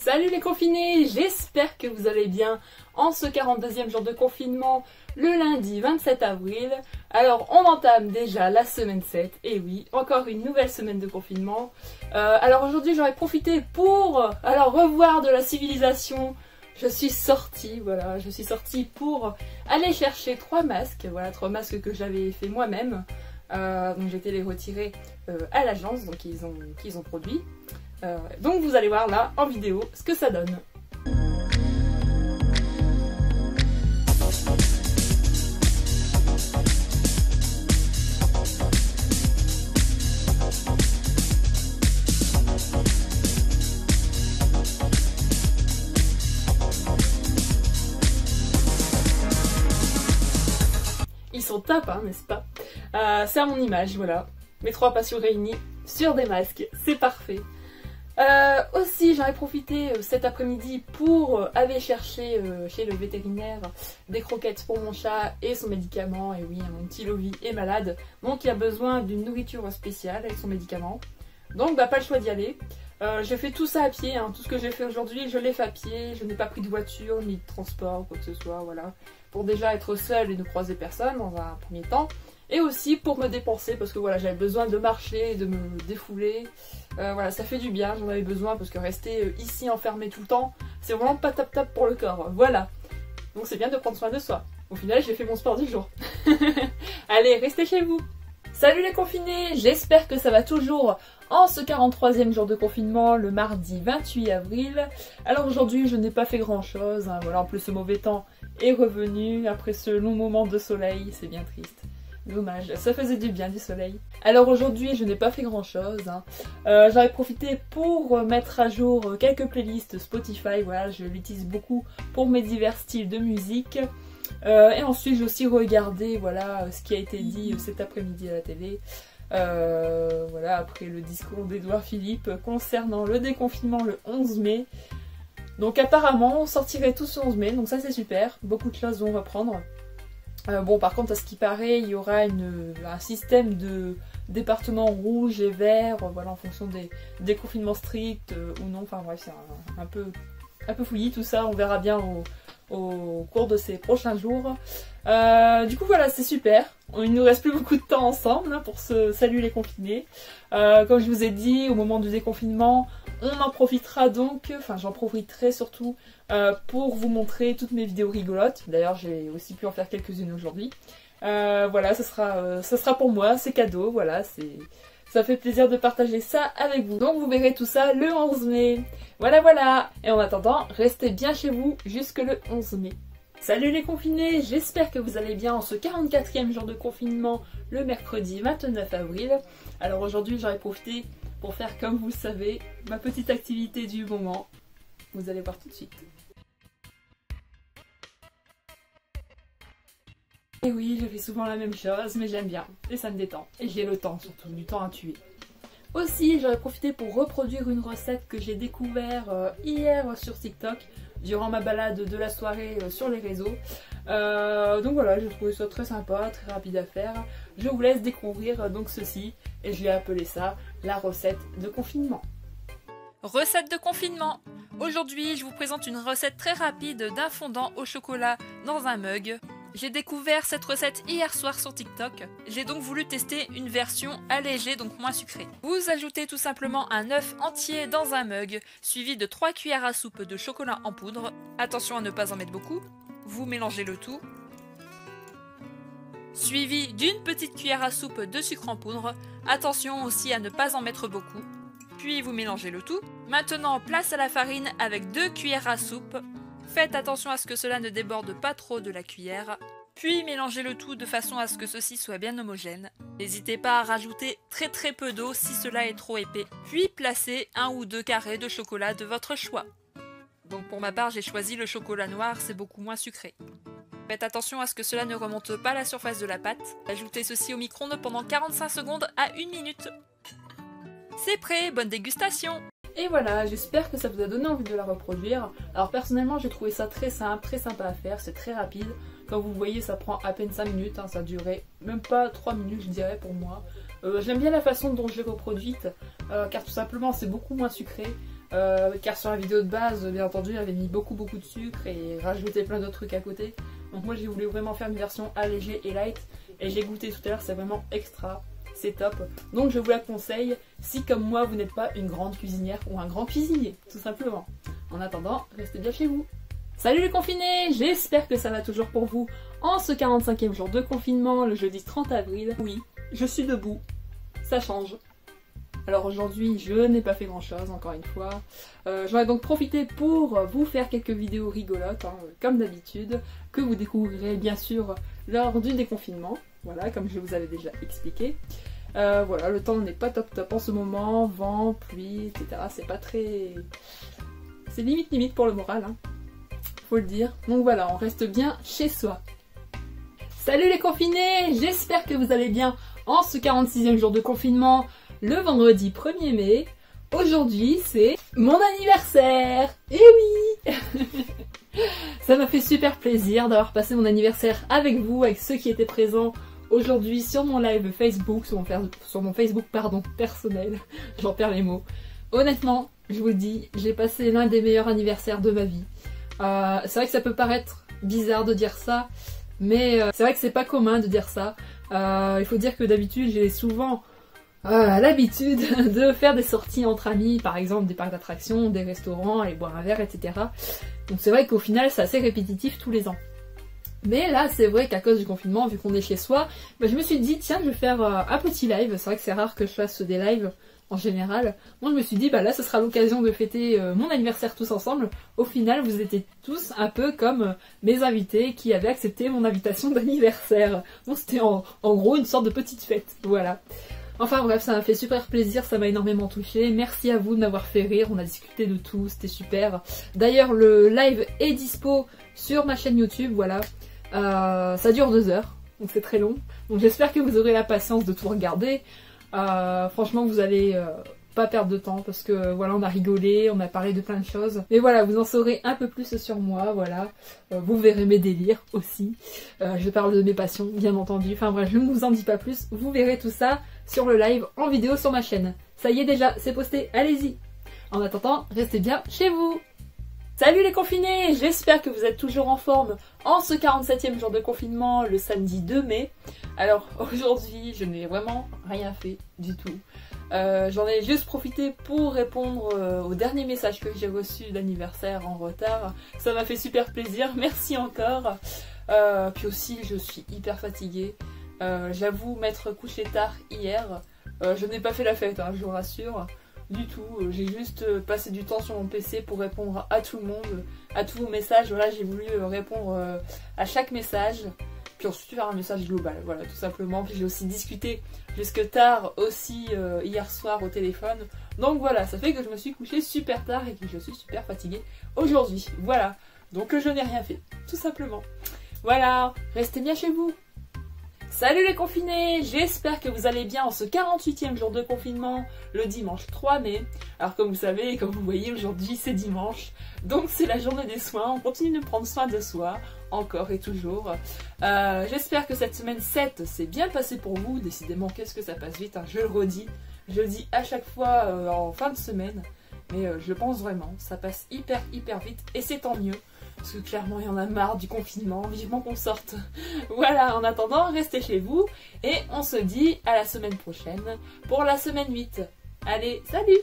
Salut les confinés, j'espère que vous allez bien en ce 42e jour de confinement, le lundi 27 avril. Alors on entame déjà la semaine 7, et oui, encore une nouvelle semaine de confinement. Alors aujourd'hui j'aurais profité pour revoir de la civilisation. Je suis sortie pour aller chercher 3 masques, voilà 3 masques que j'avais fait moi-même. Donc j'ai été les retirer à l'agence, donc qu'ils ont produit. Donc vous allez voir là en vidéo ce que ça donne. Ils sont top, hein, n'est-ce pas? C'est à mon image, voilà. Mes 3 passions réunies sur des masques, c'est parfait. Aussi j'en ai profité cet après-midi pour aller chercher chez le vétérinaire des croquettes pour mon chat et son médicament. Et oui, mon petit Lovie est malade, donc il a besoin d'une nourriture spéciale avec son médicament. Donc pas le choix d'y aller. J'ai fait tout ça à pied, hein. Tout ce que j'ai fait aujourd'hui je l'ai fait à pied. Je n'ai pas pris de voiture ni de transport, quoi que ce soit, voilà. Pour déjà être seule et ne croiser personne dans un premier temps. Et aussi pour me dépenser, parce que voilà, j'avais besoin de marcher, de me défouler. Voilà, ça fait du bien, j'en avais besoin, parce que rester ici enfermé tout le temps, c'est vraiment pas top pour le corps. Voilà. Donc c'est bien de prendre soin de soi. Au final, j'ai fait mon sport du jour. Allez, restez chez vous. Salut les confinés, j'espère que ça va toujours en ce 43e jour de confinement, le mardi 28 avril. Alors aujourd'hui, je n'ai pas fait grand chose, hein. Voilà, en plus ce mauvais temps est revenu après ce long moment de soleil, c'est bien triste. Dommage, ça faisait du bien du soleil. Alors aujourd'hui je n'ai pas fait grand chose, hein. J'en ai profité pour mettre à jour quelques playlists Spotify, voilà, je l'utilise beaucoup pour mes divers styles de musique. Et ensuite j'ai aussi regardé voilà, ce qui a été dit cet après-midi à la télé. Voilà, après le discours d'Édouard Philippe concernant le déconfinement le 11 mai. Donc apparemment on sortirait tous le 11 mai, donc ça c'est super, beaucoup de choses vont reprendre. Bon, par contre, à ce qui paraît, il y aura un système de départements rouges et verts, voilà, en fonction des confinements stricts ou non. Enfin bref, c'est un peu fouillis tout ça, on verra bien au cours de ces prochains jours. Du coup, voilà, c'est super. Il nous reste plus beaucoup de temps ensemble, hein, pour se saluer les confinés. Comme je vous ai dit, au moment du déconfinement, on en profitera donc, enfin j'en profiterai surtout pour vous montrer toutes mes vidéos rigolotes. D'ailleurs j'ai aussi pu en faire quelques-unes aujourd'hui. Voilà, ça sera pour moi, c'est cadeau, voilà, ça fait plaisir de partager ça avec vous. Donc vous verrez tout ça le 11 mai. Voilà, et en attendant, restez bien chez vous jusque le 11 mai. Salut les confinés, j'espère que vous allez bien en ce 44e jour de confinement, le mercredi 29 avril. Alors aujourd'hui j'en ai profité pour faire, comme vous le savez, ma petite activité du moment. Vous allez voir tout de suite. Et oui, je fais souvent la même chose, mais j'aime bien. Et ça me détend. Et j'ai le temps, surtout du temps à tuer. Aussi, j'aurais profité pour reproduire une recette que j'ai découvert hier sur TikTok, durant ma balade de la soirée sur les réseaux. Donc voilà, j'ai trouvé ça très sympa, très rapide à faire. Je vous laisse découvrir donc ceci, et je vais appeler ça la recette de confinement. Recette de confinement. Aujourd'hui, je vous présente une recette très rapide d'un fondant au chocolat dans un mug. J'ai découvert cette recette hier soir sur TikTok. J'ai donc voulu tester une version allégée, donc moins sucrée. Vous ajoutez tout simplement un œuf entier dans un mug, suivi de 3 cuillères à soupe de chocolat en poudre. Attention à ne pas en mettre beaucoup. Vous mélangez le tout. Suivi d'une petite cuillère à soupe de sucre en poudre. Attention aussi à ne pas en mettre beaucoup. Puis vous mélangez le tout. Maintenant, place à la farine avec 2 cuillères à soupe. Faites attention à ce que cela ne déborde pas trop de la cuillère. Puis mélangez le tout de façon à ce que ceci soit bien homogène. N'hésitez pas à rajouter très peu d'eau si cela est trop épais. Puis placez 1 ou 2 carrés de chocolat de votre choix. Donc pour ma part, j'ai choisi le chocolat noir, c'est beaucoup moins sucré. Faites attention à ce que cela ne remonte pas à la surface de la pâte. Ajoutez ceci au micro-ondes pendant 45 secondes à 1 minute. C'est prêt, bonne dégustation! Et voilà, j'espère que ça vous a donné envie de la reproduire. Alors personnellement, j'ai trouvé ça très simple, très sympa à faire, c'est très rapide. Comme vous voyez, ça prend à peine 5 minutes, hein, ça a duré même pas 3 minutes je dirais pour moi. J'aime bien la façon dont je l'ai reproduite, car tout simplement c'est beaucoup moins sucré. car sur la vidéo de base, bien entendu, j'avais mis beaucoup de sucre et rajouté plein d'autres trucs à côté. Donc moi j'ai voulu vraiment faire une version allégée et light, et j'ai goûté tout à l'heure, c'est vraiment extra, c'est top. Donc je vous la conseille si comme moi vous n'êtes pas une grande cuisinière ou un grand cuisinier, tout simplement. En attendant, restez bien chez vous. Salut les confinés, j'espère que ça va toujours pour vous en ce 45e jour de confinement, le jeudi 30 avril. Oui, je suis debout, ça change. Alors aujourd'hui, je n'ai pas fait grand chose, encore une fois. J'en ai donc profité pour vous faire quelques vidéos rigolotes, hein, comme d'habitude, que vous découvrirez bien sûr lors du déconfinement. Voilà, comme je vous avais déjà expliqué. Voilà, le temps n'est pas top en ce moment, vent, pluie, etc. C'est pas très... C'est limite pour le moral, hein, faut le dire. Donc voilà, on reste bien chez soi. Salut les confinés, j'espère que vous allez bien en ce 46e jour de confinement. Le vendredi 1er mai, aujourd'hui c'est mon anniversaire. Et oui. Ça m'a fait super plaisir d'avoir passé mon anniversaire avec vous, avec ceux qui étaient présents aujourd'hui sur mon live Facebook, sur mon Facebook personnel, j'en perds les mots. Honnêtement, je vous le dis, j'ai passé l'un des meilleurs anniversaires de ma vie. C'est vrai que ça peut paraître bizarre de dire ça, mais c'est vrai que c'est pas commun de dire ça. Il faut dire que d'habitude j'ai souvent l'habitude de faire des sorties entre amis, par exemple des parcs d'attractions, des restaurants, aller boire un verre, etc. Donc c'est vrai qu'au final c'est assez répétitif tous les ans. Mais là c'est vrai qu'à cause du confinement, vu qu'on est chez soi, bah, je me suis dit tiens je vais faire un petit live. C'est vrai que c'est rare que je fasse des lives en général. Moi je me suis dit bah là ce sera l'occasion de fêter mon anniversaire tous ensemble. Au final vous étiez tous un peu comme mes invités qui avaient accepté mon invitation d'anniversaire. Donc c'était en gros une sorte de petite fête, voilà. Enfin bref, ça m'a fait super plaisir, ça m'a énormément touché. Merci à vous de m'avoir fait rire, on a discuté de tout, c'était super. D'ailleurs, le live est dispo sur ma chaîne YouTube, voilà. Ça dure 2 heures, donc c'est très long. Donc j'espère que vous aurez la patience de tout regarder. Franchement, vous allez pas perdre de temps parce que voilà, on a rigolé, on a parlé de plein de choses. Mais voilà, vous en saurez un peu plus sur moi, voilà. Vous verrez mes délires aussi. Je parle de mes passions, bien entendu. Enfin bref, je ne vous en dis pas plus. Vous verrez tout ça sur le live en vidéo sur ma chaîne. Ça y est déjà, c'est posté, allez-y. En attendant, restez bien chez vous. Salut les confinés, j'espère que vous êtes toujours en forme en ce 47e jour de confinement, le samedi 2 mai. Alors aujourd'hui, je n'ai vraiment rien fait du tout. J'en ai juste profité pour répondre au dernier message que j'ai reçu d'anniversaire en retard. Ça m'a fait super plaisir, merci encore. Puis aussi, je suis hyper fatiguée. J'avoue m'être couchée tard hier. Je n'ai pas fait la fête, hein, je vous rassure. Du tout, j'ai juste passé du temps sur mon PC pour répondre à tout le monde, à tous vos messages. Voilà, j'ai voulu répondre à chaque message, puis ensuite faire un message global, voilà, tout simplement. Puis j'ai aussi discuté jusque tard aussi hier soir au téléphone. Donc voilà, ça fait que je me suis couchée super tard et que je suis super fatiguée aujourd'hui. Voilà, donc je n'ai rien fait, tout simplement. Voilà, restez bien chez vous. Salut les confinés, j'espère que vous allez bien en ce 48e jour de confinement, le dimanche 3 mai. Alors comme vous savez, comme vous voyez, aujourd'hui c'est dimanche, donc c'est la journée des soins, on continue de prendre soin de soi, encore et toujours. J'espère que cette semaine 7 s'est bien passée pour vous, décidément qu'est-ce que ça passe vite, hein, je le dis à chaque fois en fin de semaine, mais je pense vraiment, ça passe hyper vite et c'est tant mieux. Parce que clairement il y en a marre du confinement, vivement qu'on sorte. Voilà, en attendant, restez chez vous et on se dit à la semaine prochaine pour la semaine 8. Allez, salut!